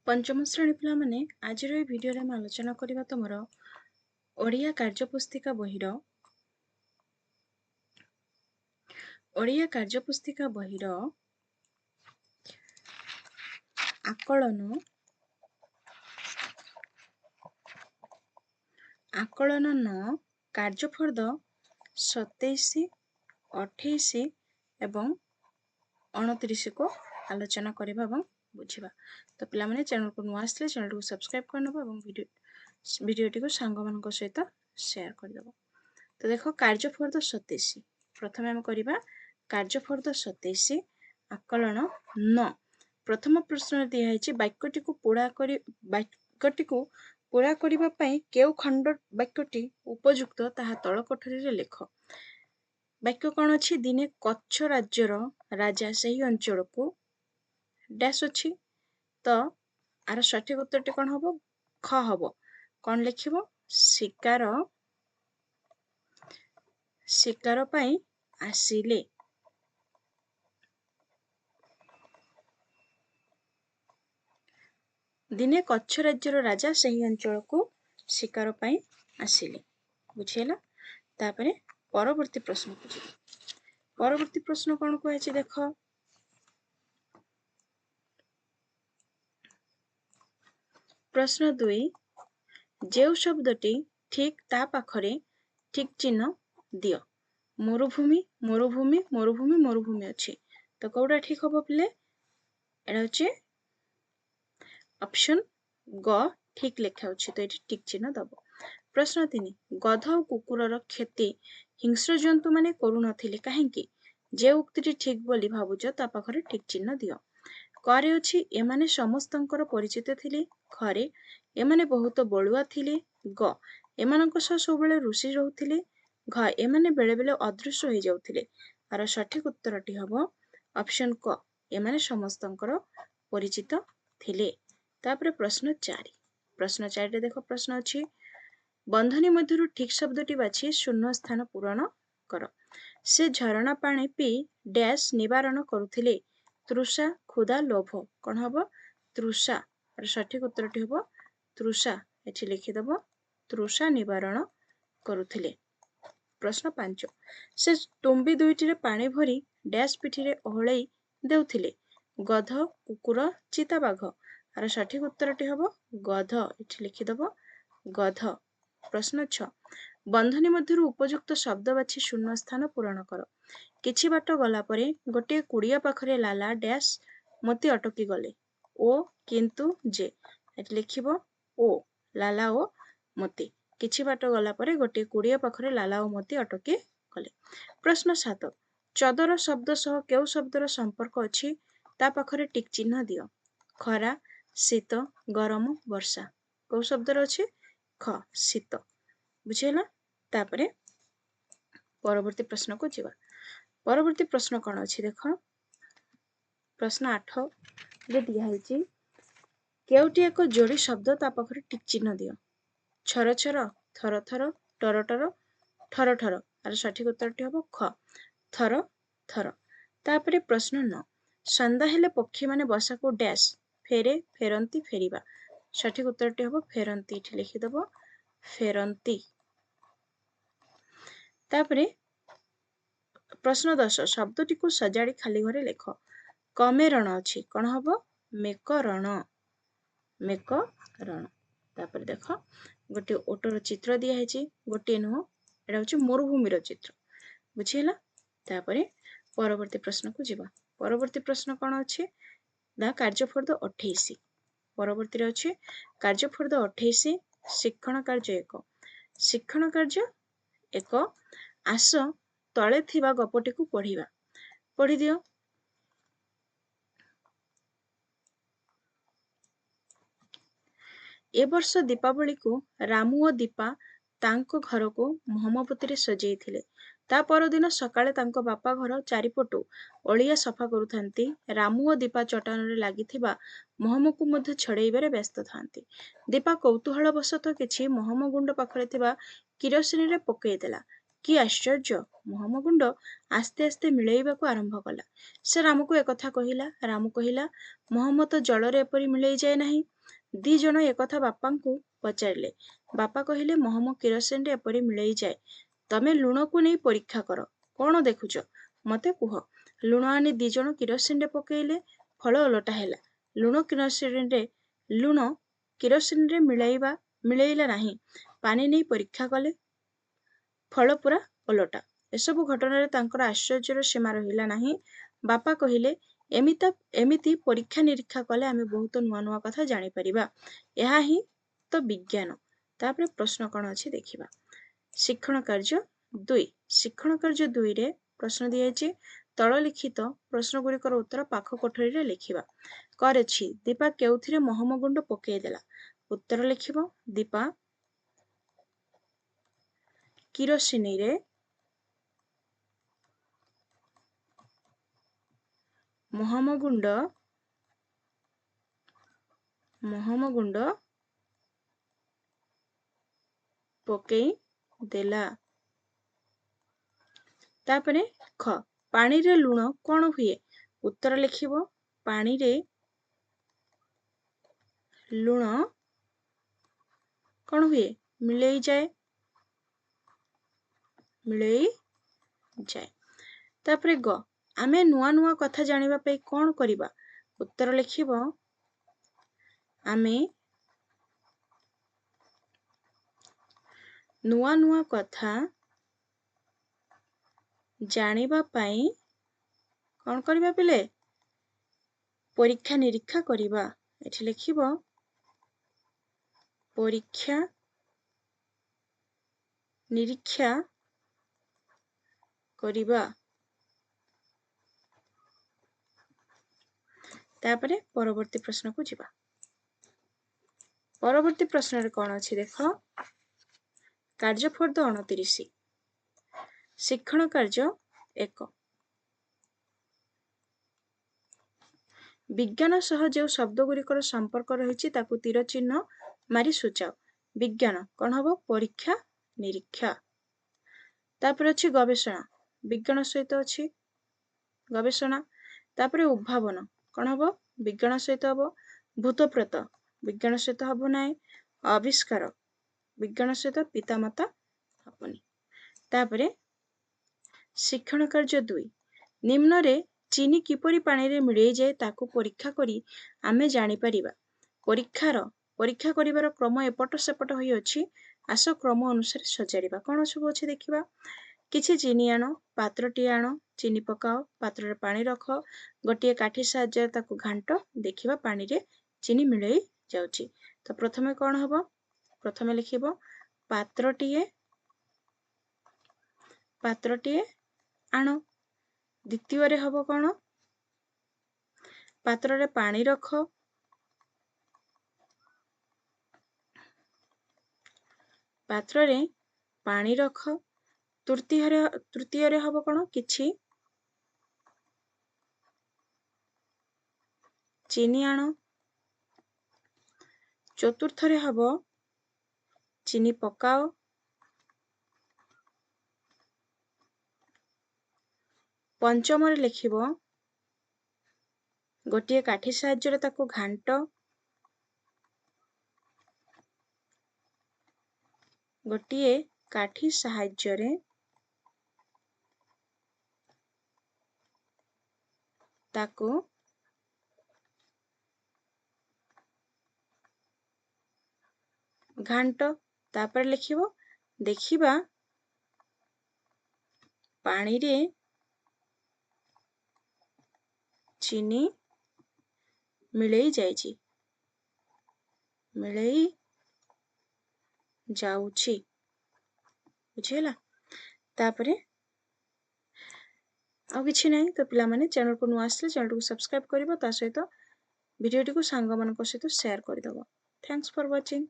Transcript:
पंचम श्रेणी पिला माने आजिर ए भिडियो रे आलोचना करबा तुमर ओडिया कार्यपुस्तिका बहिर आकलन न कार्यफर्द 27, 28 एवं 29 को आलोचना करबा एवं बुझिबा। तो पिला माने चैनल को नुआ आसले चैनल को सब्सक्राइब करनबो एवं वीडियोटी को सांग मानक सहित शेयर कर देबो। तो देखो कार्यफर्द 27 प्रथमे हम करबा कार्यफर्द 27 आकलन न। प्रथम प्रश्न दिया है वाक्यटी को पूरा करबा पई केउ खंड वाक्यटी उपयुक्त ताहा तळ कोठरी रे लेख। वाक्य कौन अच्छी दिने कच्छ राज्यर राजा सही अंचल को डैश अच्छी तो आर सठिक उत्तरटी कौन हम ख हम कौन लिखिबो शिकार पाई आसिले। दिने कच्छ राज्यर राजा सही अंचल को शिकार पाई आसिले बुझेला। तापरे परवर्ती प्रश्न को जी परवर्ती प्रश्न कौन कहछि देख प्रश्न 2 जेउ शब्दटी ठीक ता पाखरे ठीक चिन्ह दियो। मरुभूमि मरुभूमि मरुभूमि मरुभूमि अच्छी तो कौटा ठीक हम पिले एटा होचे ऑप्शन ग ठीक लेखा होछि तो एटी ठीक चिन्ह दबो। प्रश्न 3 गध और कुकुरर क्षति हिंस्र जंतु माने करू नथिले काहेकि जे उक्तिटी ठीक बोली भाबुछ ता पाखरे ठीक चिन्ह दियो। करे अछि एमाने समस्तंकर परिचित थिले खरे एमाने बहुत बळुआ थिले ग एमानक सह सबले रुसी रहउथिले घ एमाने बेले बेले अदृश्य हो जाउथिले। आर सठिक उत्तरटी हबो ऑप्शन क एमाने समस्तंकर परिचित थिले। तापरे प्रश्न 4 रे देखो प्रश्न अछि बंधनी मध्यरु ठीक शब्दटी बाछि शून्य स्थान पूरण कर। से झरणा पानी पी डैश निवारण करुथिले तृषा क्षुधा लोभ कौन हम तृषा और सठिक उत्तरटी हम तृषा एठी लिखिदेव तृषा निवारण करुथिले। प्रश्न 5 से तुम्बी दुईटी रे पानी भरी डैश पिठी रे ओहळै देउथिले गध कुकुर चिता बाघ और सठिक उत्तरटी हम गध एठी लिखिदेव गध। प्रश्न 6 बंधनी मध्यरु उपयुक्त शब्द बाछि शून्य स्थान पूरण कर। किछि बाट गला परे गोटे कुड़िया पाखरे लाला डैश मती अटकी गले ओ किंतु जे एठी लिखिबो ओ लाला ओ मती किछि बाट गला परे गोटे कुड़िया पाखरे लाला ओ मती अटकी गले। प्रश्न 7 चदर शब्द सह केउ शब्दर संपर्क अछि ता पाखरे टिक चिन्ह दियो। खरा शीत गरम वर्षा को शब्दर अछि ख शीत बुझेला। तापरे परवर्ती प्रश्न को जीवा। परवर्ती प्रश्न कौन अच्छी देख प्रश्न 8 रे दिया है केउटी एक जोड़ी शब्द ता पाखरे टिक चिन्ह दियो। छर छर थर थर टर टर ठर ठर आर सठिक उत्तरटी हम ख थर थर। तापरे प्रश्न 9 संदा हेले पक्षी माने बसा को डैश फेरे फेरंती फेरिबा सठिक उत्तरटी हम फेरंती एठी लिखिदेव फेरंती। तापरे प्रश्न 10 शब्दटी को सजाड़ी खाली घरे लेख। कमे रण अच्छी कौन हम मेकरण मेकरण। तापर देख गोटे ओटर चित्र दिया है गोटे नुह एटा होची मरुभूमिर चित्र बुझीला। तापरे परवर्ती प्रश्न को जीवा। परवर्ती प्रश्न कौन अच्छे दा कार्यफर्द 28 परवर्ती अच्छे कार्यफर्द 28 शिक्षण कार्य 1 शिक्षण कार्य 1 आस तले थिबा गपटी को पढ़िबा पढ़ी दियो। ए वर्ष दीपावली को रामू और दीपा तांको घर को मोहम्मबती रे सजेई थिले। ता परदिन सकाळे तांको बापा घर चारिपटू ओलिया सफा करुथांती। रामू और दीपा चटान रे लागिथिबा मोहम को मध्य छड़ेइबारे व्यस्त थांती। दीपा कौतूहल बसत किछि मोहम गुंड पाखरे थिबा किरोसिनी रे पकेई देला कि आश्चर्य महमगुंड आस्ते आस्ते मिलैबाकू आरंभ कला। से राम को एकथा कहिला। राम कहिला महम तो जलरे एपरि मिलई जाए नाही। दी जण एकथा बापा को पचारिले। बापा कहिले महम किरोसिन रे एपरि मिलई जाए। तमे लुण को नहीं परीक्षा कर, कौन देखुच मते कुह। लुण आनी दी जण किरोसिन रे पकेइले, फल ओलटा हैला। लुण किरोसिन रे मिलैला नाही। पानी नहीं परीक्षा कले, फल पूरा ओलटा। एसबु घटना तांकर आश्चर्यर सीमा रहिला नाही। बापा कहिले एमिति परीक्षा निरीक्षा कले आमे बहुत नुआ नुआ कथा जानी परिबा। यहा ही तो विज्ञान। तापरे प्रश्न कौन अछि देखिबा। शिक्षण कार्य 2। शिक्षण कार्य 2 रे प्रश्न दिया तल लिखित प्रश्न गुड़िकर उत्तर पाख कोठरी रे लिखिबा। करेछि दीपा केउथिरे महम गुंड पकेइ देला। उत्तर लिखिबो दीपा किरोसिनी रे महम गुंड पकेइ देला। तापरे ख पानी रे लुण कौन हुए। उत्तर लिखिबो पानी रे लुण कौन हुए मिलई जाए। तापरे ग आमे नुआ नुआ कथा जानिबा पई कौन करिबा। उत्तर लिखिबो आमे नुआ नुआ कथा जानिबा पई कौन करिबा पिले परीक्षा निरीक्षा करिबा। एठी लिखिबो परीक्षा निरीक्षा करिबा। तापरे परवर्ती प्रश्न को जिबा। परवर्ती प्रश्न रे कौन अछि देख। कार्यफर्द 29। शिक्षण कार्य 1। विज्ञान सह जो शब्द गुड़िकर संपर्क रही ताकू तीर चिन्ह मारी सूचाओ। विज्ञान कौन हम परीक्षा निरीक्षा। तापर अच्छी गवेषणा विज्ञान सहित अच्छी गवेषणा। तापर उद्भावन कौन हम विज्ञान सहित हम। भूत प्रेत विज्ञान सहित हम ना। आविष्कार विज्ञान सहित पितामाता हबनी। तापर शिक्षण कार्य 2। निम्न रे चीनी किपरि पानी रे मिलई जाए ताकू परीक्षा करी आमे जानी परिबा। परीक्षा करिवार क्रम एपट सेपट होई अछि। आस क्रम अनुसार सजारिबा। कौन सब अछि देखिबा। किछि चीनी आण, पात्रटी आण, चीनी पकाओ, पात्र रे पानी रख, गोटे काठी साहाय्य ताकू घांट, देखिबा पानी रे चीनी मिलई जाउची। तो प्रथमे कौन हबो। प्रथमे लिखिबो पात्रटीए आण। द्वितीय रे हबो कौन पात्र रे पानी रख, पात्र रे पानी रख। तृतीय रे हबो कौन किछि चीनी आण। चतुर्थ रे हबो चीनी पकाओ। पंचम रे लिखिबो गोटे काठी साहाय्य ताकू घांट, गोटे काठी साहाय्य ताकू घांट। तापर लिखिबो देखिबा पानी रे चीनी मिलई जाइछि, मिलई जाउछि। बुझिला। तापरे आ किछि नहीं। तो पिला माने चैनल को नुआ आसले चैनल को सब्सक्राइब करिवो, ता सहित वीडियो को सांग मानक सहित शेयर कर दबो। Thanks for watching.